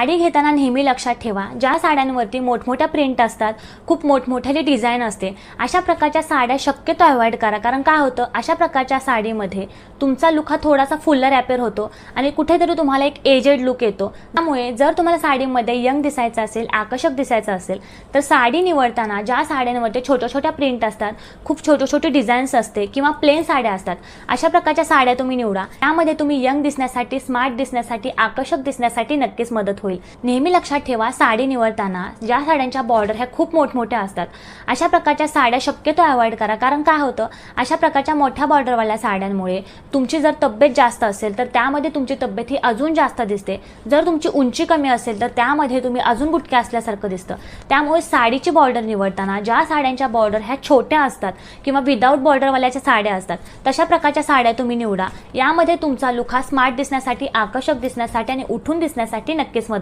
साडी घेताना नेहमी लक्षात ठेवा, ज्या साड्यांवरती मोठमोठ्या प्रिंट असतात, खूप मोठमोठ्याली डिझाईन असते, अशा प्रकारच्या साड्या शक्यतो अवॉइड करा. कारण काय होतं, अशा प्रकारच्या साडीमध्ये तुमचा लुक हा थोडासा फुल्लर ॲपेअर होतो आणि कुठेतरी तुम्हाला एक एजेड लुक येतो. त्यामुळे जर तुम्हाला साडीमध्ये यंग दिसायचं असेल, आकर्षक दिसायचं असेल, तर साडी निवडताना ज्या साड्यांवरती छोट्या छोट्या प्रिंट असतात, खूप छोटे छोटे डिझाईन्स असते किंवा प्लेन साड्या असतात, अशा प्रकारच्या साड्या तुम्ही निवडा. त्यामध्ये तुम्ही यंग दिसण्यासाठी, स्मार्ट दिसण्यासाठी, आकर्षक दिसण्यासाठी नक्कीच मदत होईल. नेहमी लक्षात ठेवा, साडी निवडताना ज्या साड्यांच्या बॉर्डर ह्या खूप मोठमोठ्या असतात, अशा प्रकारच्या साड्या शक्यतो अवॉइड करा. कारण काय होतं, अशा प्रकारच्या मोठ्या बॉर्डरवाल्या साड्यांमुळे तुमची जर तब्येत जास्त असेल तर त्यामध्ये तुमची तब्येत ही अजून जास्त दिसते. जर तुमची उंची कमी असेल तर त्यामध्ये तुम्ही अजून बुटके असल्यासारखं दिसतं. त्यामुळे साडीची बॉर्डर निवडताना ज्या साड्यांच्या बॉर्डर ह्या छोट्या असतात किंवा विदाऊट बॉर्डरवाल्याच्या साड्या असतात, तशा प्रकारच्या साड्या तुम्ही निवडा. यामध्ये तुमचा लुक हा स्मार्ट दिसण्यासाठी, आकर्षक दिसण्यासाठी आणि उठून दिसण्यासाठी नक्कीच मदत